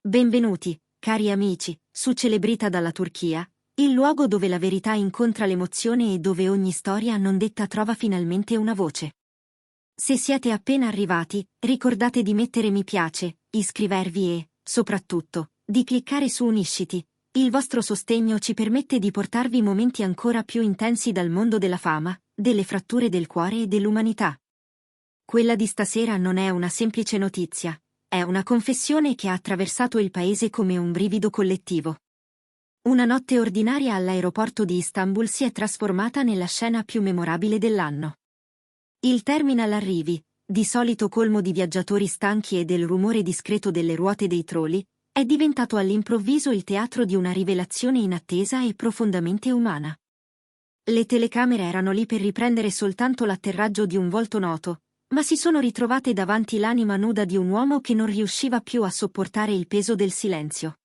Benvenuti, cari amici, su Celebrita dalla Turchia, il luogo dove la verità incontra l'emozione e dove ogni storia non detta trova finalmente una voce. Se siete appena arrivati, ricordate di mettere mi piace, iscrivervi e, soprattutto, di cliccare su Unisciti. Il vostro sostegno ci permette di portarvi momenti ancora più intensi dal mondo della fama, delle fratture del cuore e dell'umanità. Quella di stasera non è una semplice notizia. È una confessione che ha attraversato il paese come un brivido collettivo. Una notte ordinaria all'aeroporto di Istanbul si è trasformata nella scena più memorabile dell'anno. Il terminal arrivi, di solito colmo di viaggiatori stanchi e del rumore discreto delle ruote dei troli, è diventato all'improvviso il teatro di una rivelazione inattesa e profondamente umana. Le telecamere erano lì per riprendere soltanto l'atterraggio di un volto noto, ma si sono ritrovate davanti l'anima nuda di un uomo che non riusciva più a sopportare il peso del silenzio.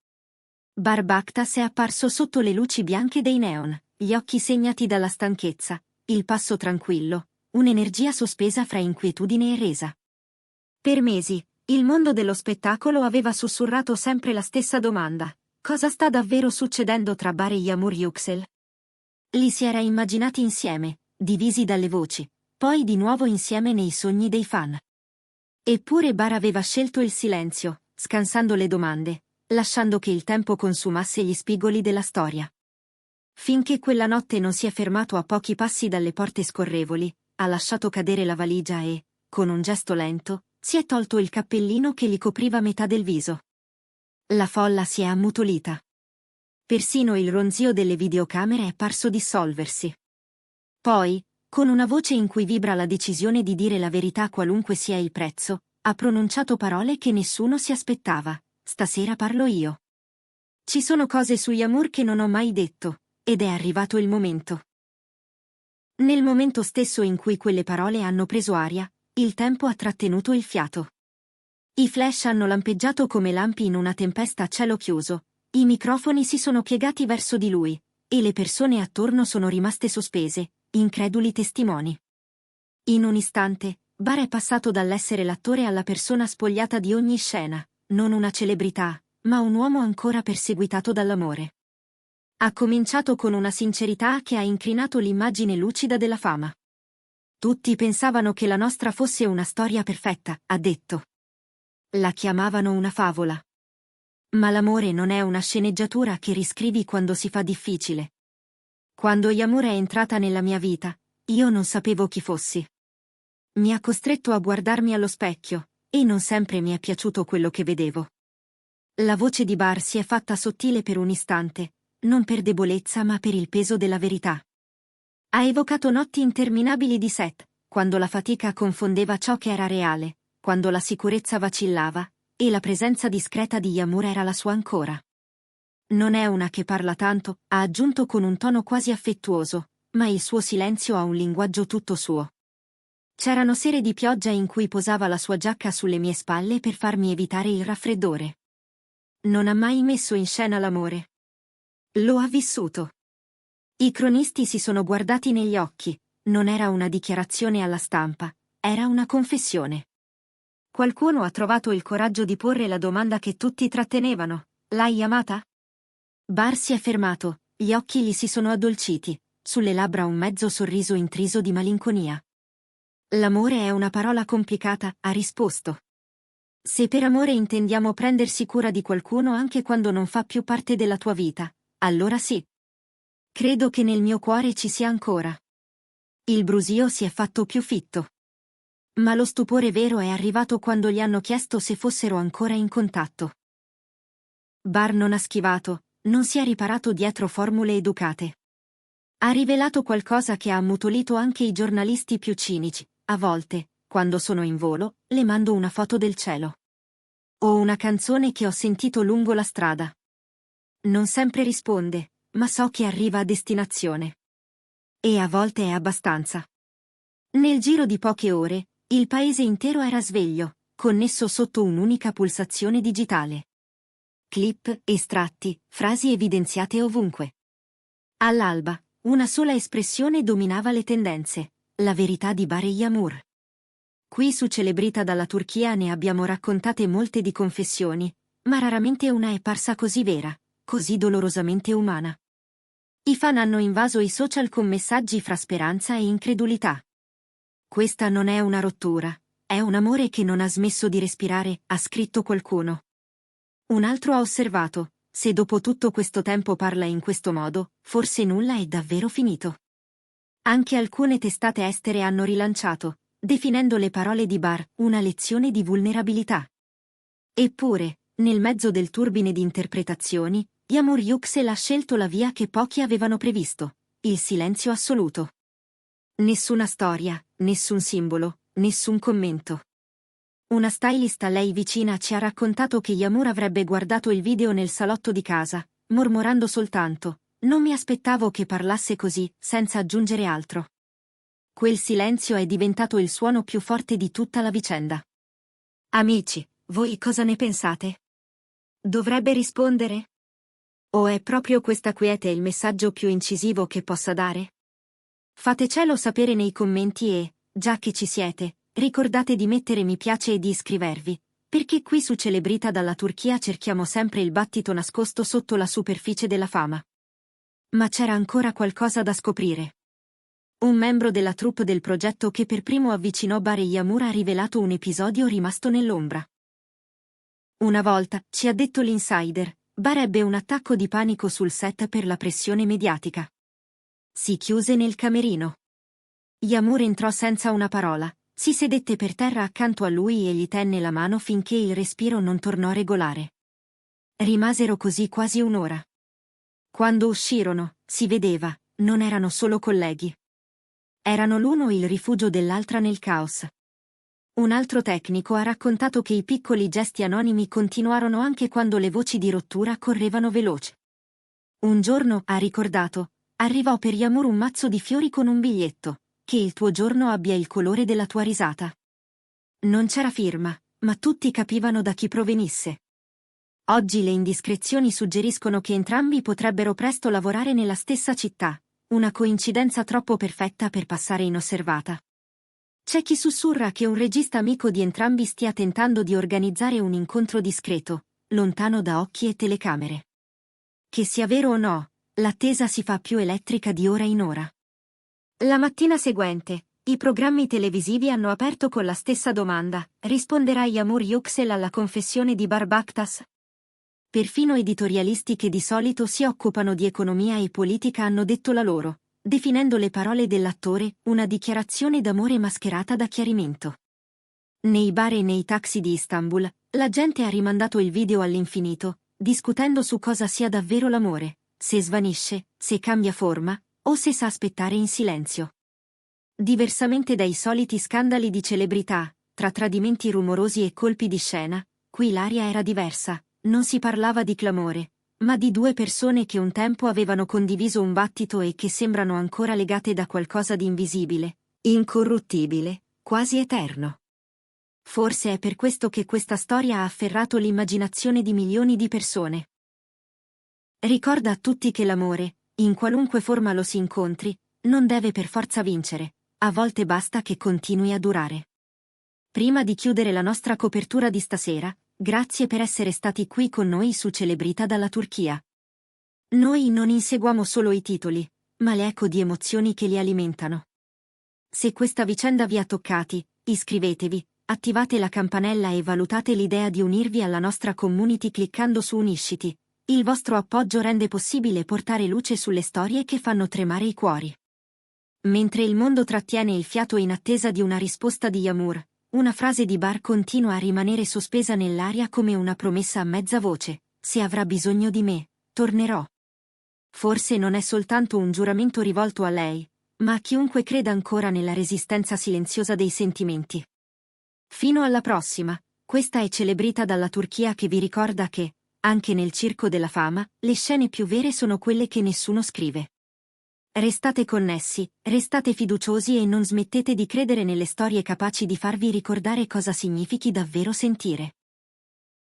Bar Baktas è apparso sotto le luci bianche dei neon, gli occhi segnati dalla stanchezza, il passo tranquillo, un'energia sospesa fra inquietudine e resa. Per mesi, il mondo dello spettacolo aveva sussurrato sempre la stessa domanda: cosa sta davvero succedendo tra Bar e Yağmur Yüksel? Li si era immaginati insieme, divisi dalle voci, poi di nuovo insieme nei sogni dei fan. Eppure Bar aveva scelto il silenzio, scansando le domande, lasciando che il tempo consumasse gli spigoli della storia. Finché quella notte non si è fermato a pochi passi dalle porte scorrevoli, ha lasciato cadere la valigia e, con un gesto lento, si è tolto il cappellino che gli copriva metà del viso. La folla si è ammutolita. Persino il ronzio delle videocamere è parso dissolversi. Poi, con una voce in cui vibra la decisione di dire la verità qualunque sia il prezzo, ha pronunciato parole che nessuno si aspettava: stasera parlo io. Ci sono cose su Yağmur che non ho mai detto, ed è arrivato il momento. Nel momento stesso in cui quelle parole hanno preso aria, il tempo ha trattenuto il fiato. I flash hanno lampeggiato come lampi in una tempesta a cielo chiuso, i microfoni si sono piegati verso di lui, e le persone attorno sono rimaste sospese, increduli testimoni. In un istante, Bar è passato dall'essere l'attore alla persona spogliata di ogni scena, non una celebrità, ma un uomo ancora perseguitato dall'amore. Ha cominciato con una sincerità che ha incrinato l'immagine lucida della fama. Tutti pensavano che la nostra fosse una storia perfetta, ha detto. La chiamavano una favola. Ma l'amore non è una sceneggiatura che riscrivi quando si fa difficile. Quando Yağmur è entrata nella mia vita, io non sapevo chi fossi. Mi ha costretto a guardarmi allo specchio, e non sempre mi è piaciuto quello che vedevo. La voce di Bar si è fatta sottile per un istante, non per debolezza ma per il peso della verità. Ha evocato notti interminabili di set, quando la fatica confondeva ciò che era reale, quando la sicurezza vacillava, e la presenza discreta di Yağmur era la sua ancora. Non è una che parla tanto, ha aggiunto con un tono quasi affettuoso, ma il suo silenzio ha un linguaggio tutto suo. C'erano sere di pioggia in cui posava la sua giacca sulle mie spalle per farmi evitare il raffreddore. Non ha mai messo in scena l'amore. Lo ha vissuto. I cronisti si sono guardati negli occhi, non era una dichiarazione alla stampa, era una confessione. Qualcuno ha trovato il coraggio di porre la domanda che tutti trattenevano: l'hai amata? Bar si è fermato, gli occhi gli si sono addolciti, sulle labbra un mezzo sorriso intriso di malinconia. L'amore è una parola complicata, ha risposto. Se per amore intendiamo prendersi cura di qualcuno anche quando non fa più parte della tua vita, allora sì. Credo che nel mio cuore ci sia ancora. Il brusio si è fatto più fitto. Ma lo stupore vero è arrivato quando gli hanno chiesto se fossero ancora in contatto. Bar non ha schivato, non si è riparato dietro formule educate. Ha rivelato qualcosa che ha ammutolito anche i giornalisti più cinici: a volte, quando sono in volo, le mando una foto del cielo. O una canzone che ho sentito lungo la strada. Non sempre risponde, ma so che arriva a destinazione. E a volte è abbastanza. Nel giro di poche ore, il paese intero era sveglio, connesso sotto un'unica pulsazione digitale. Clip, estratti, frasi evidenziate ovunque. All'alba, una sola espressione dominava le tendenze: la verità di Bar Yağmur. Qui su Celebrita dalla Turchia ne abbiamo raccontate molte di confessioni, ma raramente una è parsa così vera, così dolorosamente umana. I fan hanno invaso i social con messaggi fra speranza e incredulità. Questa non è una rottura, è un amore che non ha smesso di respirare, ha scritto qualcuno. Un altro ha osservato, se dopo tutto questo tempo parla in questo modo, forse nulla è davvero finito. Anche alcune testate estere hanno rilanciato, definendo le parole di Bar una lezione di vulnerabilità. Eppure, nel mezzo del turbine di interpretazioni, Yağmur Yüksel ha scelto la via che pochi avevano previsto, il silenzio assoluto. Nessuna storia, nessun simbolo, nessun commento. Una stylist a lei vicina ci ha raccontato che Yağmur avrebbe guardato il video nel salotto di casa, mormorando soltanto: "Non mi aspettavo che parlasse così", senza aggiungere altro. Quel silenzio è diventato il suono più forte di tutta la vicenda. Amici, voi cosa ne pensate? Dovrebbe rispondere? O è proprio questa quiete il messaggio più incisivo che possa dare? Fatecelo sapere nei commenti e, già che ci siete, ricordate di mettere mi piace e di iscrivervi, perché qui su Celebrita dalla Turchia cerchiamo sempre il battito nascosto sotto la superficie della fama. Ma c'era ancora qualcosa da scoprire. Un membro della troupe del progetto che per primo avvicinò Bar e Yağmur ha rivelato un episodio rimasto nell'ombra. Una volta, ci ha detto l'insider, Bar ebbe un attacco di panico sul set per la pressione mediatica. Si chiuse nel camerino. Yağmur entrò senza una parola, si sedette per terra accanto a lui e gli tenne la mano finché il respiro non tornò regolare. Rimasero così quasi un'ora. Quando uscirono, si vedeva, non erano solo colleghi. Erano l'uno il rifugio dell'altra nel caos. Un altro tecnico ha raccontato che i piccoli gesti anonimi continuarono anche quando le voci di rottura correvano veloci. Un giorno, ha ricordato, arrivò per Yağmur un mazzo di fiori con un biglietto: "Che il tuo giorno abbia il colore della tua risata". Non c'era firma, ma tutti capivano da chi provenisse. Oggi le indiscrezioni suggeriscono che entrambi potrebbero presto lavorare nella stessa città, una coincidenza troppo perfetta per passare inosservata. C'è chi sussurra che un regista amico di entrambi stia tentando di organizzare un incontro discreto, lontano da occhi e telecamere. Che sia vero o no, l'attesa si fa più elettrica di ora in ora. La mattina seguente, i programmi televisivi hanno aperto con la stessa domanda: risponderà Yağmur Yüksel alla confessione di Bar Bakhtas? Perfino editorialisti che di solito si occupano di economia e politica hanno detto la loro, definendo le parole dell'attore una dichiarazione d'amore mascherata da chiarimento. Nei bar e nei taxi di Istanbul, la gente ha rimandato il video all'infinito, discutendo su cosa sia davvero l'amore, se svanisce, se cambia forma, o se sa aspettare in silenzio. Diversamente dai soliti scandali di celebrità, tra tradimenti rumorosi e colpi di scena, qui l'aria era diversa, non si parlava di clamore, ma di due persone che un tempo avevano condiviso un battito e che sembrano ancora legate da qualcosa di invisibile, incorruttibile, quasi eterno. Forse è per questo che questa storia ha afferrato l'immaginazione di milioni di persone. Ricorda a tutti che l'amore, in qualunque forma lo si incontri, non deve per forza vincere, a volte basta che continui a durare. Prima di chiudere la nostra copertura di stasera, grazie per essere stati qui con noi su Celebrita dalla Turchia. Noi non inseguiamo solo i titoli, ma l'eco di emozioni che li alimentano. Se questa vicenda vi ha toccati, iscrivetevi, attivate la campanella e valutate l'idea di unirvi alla nostra community cliccando su Unisciti. Il vostro appoggio rende possibile portare luce sulle storie che fanno tremare i cuori. Mentre il mondo trattiene il fiato in attesa di una risposta di Yağmur, una frase di Bar continua a rimanere sospesa nell'aria come una promessa a mezza voce: "Se avrà bisogno di me, tornerò". Forse non è soltanto un giuramento rivolto a lei, ma a chiunque creda ancora nella resistenza silenziosa dei sentimenti. Fino alla prossima, questa è Celebrita dalla Turchia che vi ricorda che, anche nel circo della fama, le scene più vere sono quelle che nessuno scrive. Restate connessi, restate fiduciosi e non smettete di credere nelle storie capaci di farvi ricordare cosa significhi davvero sentire.